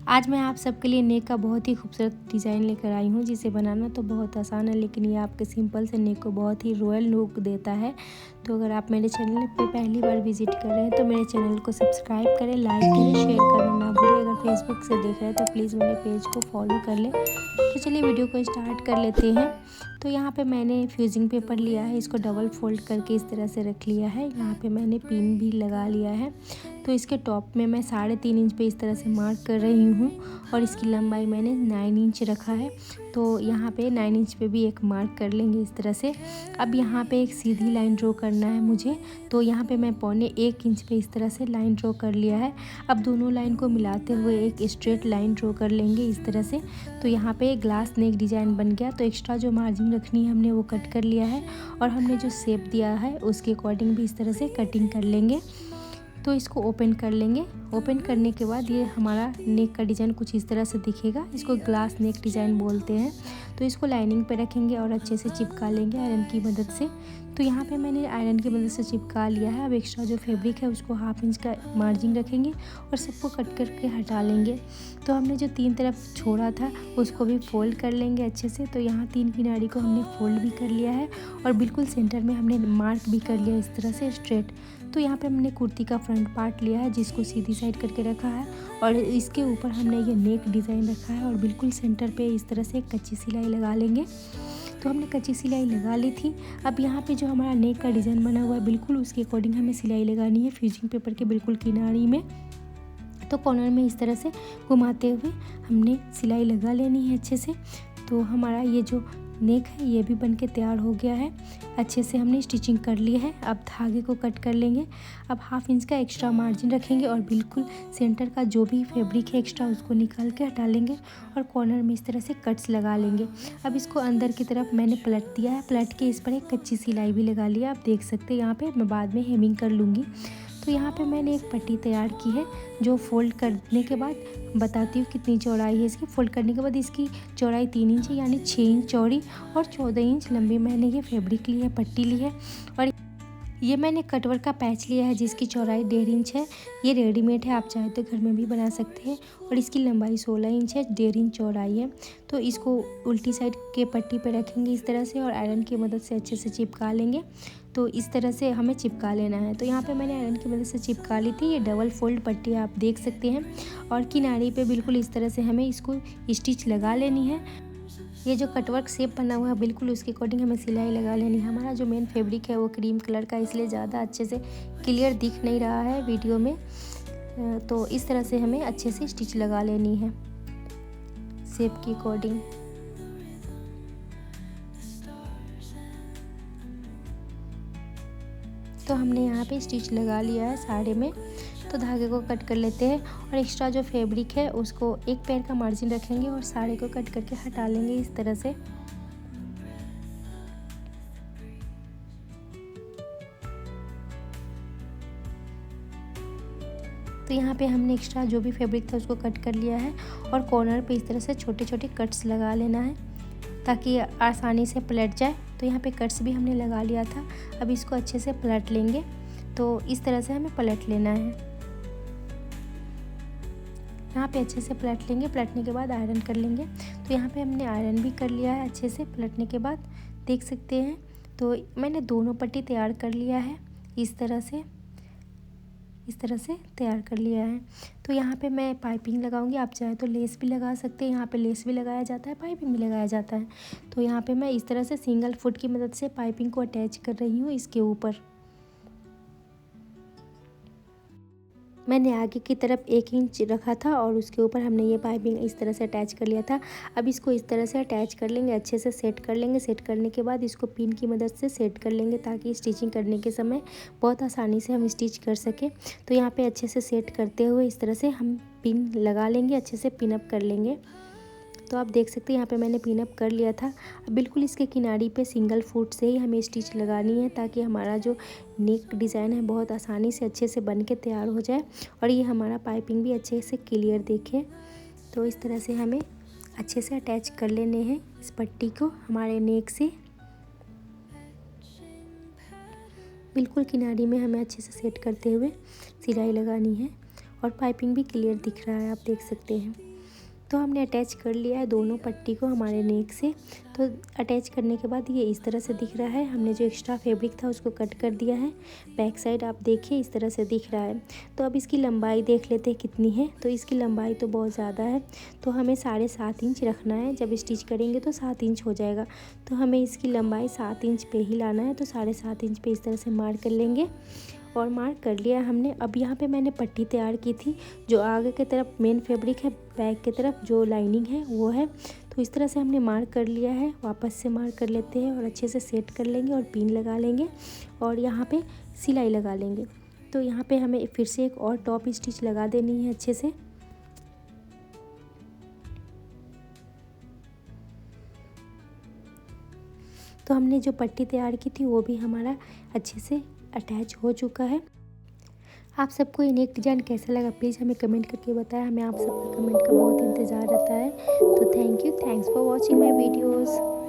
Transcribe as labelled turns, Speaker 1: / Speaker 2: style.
Speaker 1: आज मैं आप सबके लिए नेक का बहुत ही खूबसूरत डिज़ाइन लेकर आई हूँ, जिसे बनाना तो बहुत आसान है, लेकिन ये आपके सिंपल से नेक को बहुत ही रॉयल लुक देता है। तो अगर आप मेरे चैनल पर पहली बार विजिट कर रहे हैं तो मेरे चैनल को सब्सक्राइब करें, लाइक करें, शेयर करना ना भूलें। अगर फेसबुक से देख रहे हैं तो प्लीज़ मेरे पेज को फॉलो कर लें। तो चलिए वीडियो को स्टार्ट कर लेते हैं। तो यहाँ पे मैंने फ्यूजिंग पेपर लिया है, इसको डबल फोल्ड करके इस तरह से रख लिया है। यहाँ पे मैंने पिन भी लगा लिया है। तो इसके टॉप में मैं 3.5 इंच पे इस तरह से मार्क कर रही हूँ और इसकी लंबाई मैंने 9 इंच रखा है। तो यहाँ पे 9 इंच पे भी एक मार्क कर लेंगे इस तरह से। अब यहाँ पे एक सीधी लाइन ड्रॉ करना है मुझे, तो यहाँ पे मैं 1.25 इंच पे इस तरह से लाइन ड्रॉ कर लिया है। अब दोनों लाइन को मिलाते हुए एक स्ट्रेट लाइन ड्रॉ कर लेंगे इस तरह से। तो यहाँ पे ग्लास नेक डिज़ाइन बन गया। तो एक्स्ट्रा जो मार्जिन रखनी है हमने वो कट कर लिया है और हमने जो शेप दिया है उसके अकॉर्डिंग भी इस तरह से कटिंग कर लेंगे। तो इसको ओपन कर लेंगे। ओपन करने के बाद ये हमारा नेक का डिज़ाइन कुछ इस तरह से दिखेगा। इसको ग्लास नेक डिज़ाइन बोलते हैं। तो इसको लाइनिंग पे रखेंगे और अच्छे से चिपका लेंगे आयरन की मदद से। तो यहाँ पे मैंने आयरन की मदद से चिपका लिया है। अब एक्स्ट्रा जो फैब्रिक है उसको 1/2 इंच का मार्जिन रखेंगे और सबको कट करके हटा लेंगे। तो हमने जो 3 तरफ छोड़ा था उसको भी फोल्ड कर लेंगे अच्छे से। तो यहाँ 3 किनारी को हमने फोल्ड भी कर लिया है और बिल्कुल सेंटर में हमने मार्क भी कर लिया इस तरह से स्ट्रेट। तो यहाँ पे हमने कुर्ती का फ्रंट पार्ट लिया है जिसको सीधी साइड करके रखा है और इसके ऊपर हमने ये नेक डिज़ाइन रखा है और बिल्कुल सेंटर पे इस तरह से कच्ची सिलाई लगा लेंगे। तो हमने कच्ची सिलाई लगा ली थी। अब यहाँ पे जो हमारा नेक का डिज़ाइन बना हुआ है बिल्कुल उसके अकॉर्डिंग हमें सिलाई लगानी है फ्यूजिंग पेपर के बिल्कुल किनारी में। तो कॉर्नर में इस तरह से घुमाते हुए हमने सिलाई लगा लेनी है अच्छे से। तो हमारा ये जो नेक है ये भी बनके तैयार हो गया है। अच्छे से हमने स्टिचिंग कर ली है। अब धागे को कट कर लेंगे। अब 1/2 इंच का एक्स्ट्रा मार्जिन रखेंगे और बिल्कुल सेंटर का जो भी फैब्रिक है एक्स्ट्रा उसको निकाल के हटा लेंगे और कॉर्नर में इस तरह से कट्स लगा लेंगे। अब इसको अंदर की तरफ मैंने पलट दिया है। पलट के इस पर एक कच्ची सिलाई भी लगा लिया। आप देख सकते हैं यहाँ पे मैं बाद में हेमिंग कर लूँगी। तो यहाँ पे मैंने एक पट्टी तैयार की है जो फोल्ड करने के बाद बताती हूँ कितनी चौड़ाई है इसकी। फोल्ड करने के बाद इसकी चौड़ाई 3 इंच है, यानी 6 इंच चौड़ी और 14 इंच लंबी मैंने ये फैब्रिक ली है, पट्टी ली है। और ये मैंने कटवर्क का पैच लिया है जिसकी चौड़ाई 1.5 इंच है। ये रेडीमेड है, आप चाहे तो घर में भी बना सकते हैं। और इसकी लंबाई 16 इंच है, 1.5 इंच चौड़ाई है। तो इसको उल्टी साइड के पट्टी पे रखेंगे इस तरह से और आयरन की मदद से अच्छे से चिपका लेंगे। तो इस तरह से हमें चिपका लेना है। तो यहाँ पे मैंने आयरन की मदद से चिपका ली थी। ये डबल फोल्ड पट्टी आप देख सकते हैं और किनारे पे बिल्कुल इस तरह से हमें इसको स्टिच लगा लेनी है। ये जो कटवर्क शेप बना हुआ है बिल्कुल उसके अकॉर्डिंग हमें सिलाई लगा लेनी है। हमारा जो मेन फैब्रिक है वो क्रीम कलर का, इसलिए ज़्यादा अच्छे से क्लियर दिख नहीं रहा है वीडियो में। तो इस तरह से हमें अच्छे से स्टिच लगा लेनी है शेप के अकॉर्डिंग। तो हमने यहाँ पे स्टिच लगा लिया है साड़े में। तो धागे को कट कर लेते हैं और एक्स्ट्रा जो फैब्रिक है उसको एक पैर का मार्जिन रखेंगे और साड़े को कट करके हटा लेंगे इस तरह से। तो यहाँ पे हमने एक्स्ट्रा जो भी फैब्रिक था उसको कट कर लिया है और कॉर्नर पे इस तरह से छोटे छोटे कट्स लगा लेना है ताकि आसानी से पलट जाए। तो यहाँ पे कट्स भी हमने लगा लिया था। अब इसको अच्छे से पलट लेंगे। तो इस तरह से हमें पलट लेना है। यहाँ पे अच्छे से पलट लेंगे। पलटने के बाद आयरन कर लेंगे। तो यहाँ पे हमने आयरन भी कर लिया है अच्छे से पलटने के बाद, देख सकते हैं। तो मैंने दोनों पट्टी तैयार कर लिया है इस तरह से तैयार कर लिया है। तो यहाँ पे मैं पाइपिंग लगाऊंगी। आप चाहे तो लेस भी लगा सकते हैं। यहाँ पे लेस भी लगाया जाता है, पाइपिंग भी लगाया जाता है। तो यहाँ पे मैं इस तरह से सिंगल फुट की मदद से पाइपिंग को अटैच कर रही हूँ इसके ऊपर। मैंने आगे की तरफ 1 इंच रखा था और उसके ऊपर हमने ये पाइपिंग इस तरह से अटैच कर लिया था। अब इसको इस तरह से अटैच कर लेंगे, अच्छे से सेट कर लेंगे। सेट करने के बाद इसको पिन की मदद से सेट कर लेंगे ताकि स्टिचिंग करने के समय बहुत आसानी से हम स्टिच कर सकें। तो यहाँ पे अच्छे से सेट करते हुए इस तरह से हम पिन लगा लेंगे, अच्छे से पिन अप कर लेंगे। तो आप देख सकते हैं यहाँ पे मैंने पिन अप कर लिया था। अब बिल्कुल इसके किनारी पे सिंगल फुट से ही हमें स्टिच लगानी है ताकि हमारा जो नेक डिज़ाइन है बहुत आसानी से अच्छे से बन के तैयार हो जाए और ये हमारा पाइपिंग भी अच्छे से क्लियर दिखे। तो इस तरह से हमें अच्छे से अटैच कर लेने हैं इस पट्टी को हमारे नेक से। बिल्कुल किनारी में हमें अच्छे से सेट करते हुए सिलाई लगानी है और पाइपिंग भी क्लियर दिख रहा है, आप देख सकते हैं। तो हमने अटैच कर लिया है दोनों पट्टी को हमारे नेक से। तो अटैच करने के बाद ये इस तरह से दिख रहा है। हमने जो एक्स्ट्रा फैब्रिक था उसको कट कर दिया है। बैक साइड आप देखिए इस तरह से दिख रहा है। तो अब इसकी लंबाई देख लेते हैं कितनी है। तो इसकी लंबाई तो बहुत ज़्यादा है, तो हमें 7.5 इंच रखना है। जब स्टिच करेंगे तो 7 इंच हो जाएगा, तो हमें इसकी लंबाई 7 इंच पे ही लाना है। तो 7.5 इंच पे इस तरह से मार्क कर लेंगे और मार्क कर लिया हमने। अब यहाँ पे मैंने पट्टी तैयार की थी, जो आगे की तरफ मेन फैब्रिक है, बैक की तरफ जो लाइनिंग है वो है। तो इस तरह से हमने मार्क कर लिया है। वापस से मार्क कर लेते हैं और अच्छे से सेट कर लेंगे और पिन लगा लेंगे और यहाँ पे सिलाई लगा लेंगे। तो यहाँ पे हमें फिर से एक और टॉप स्टिच लगा देनी है अच्छे से। तो हमने जो पट्टी तैयार की थी वो भी हमारा अच्छे से अटैच हो चुका है। आप सबको ये नेक डिज़ाइन कैसा लगा प्लीज़ हमें कमेंट करके बताएं। हमें आप सबका कमेंट का बहुत इंतज़ार रहता है। तो thank you, thanks for watching my videos.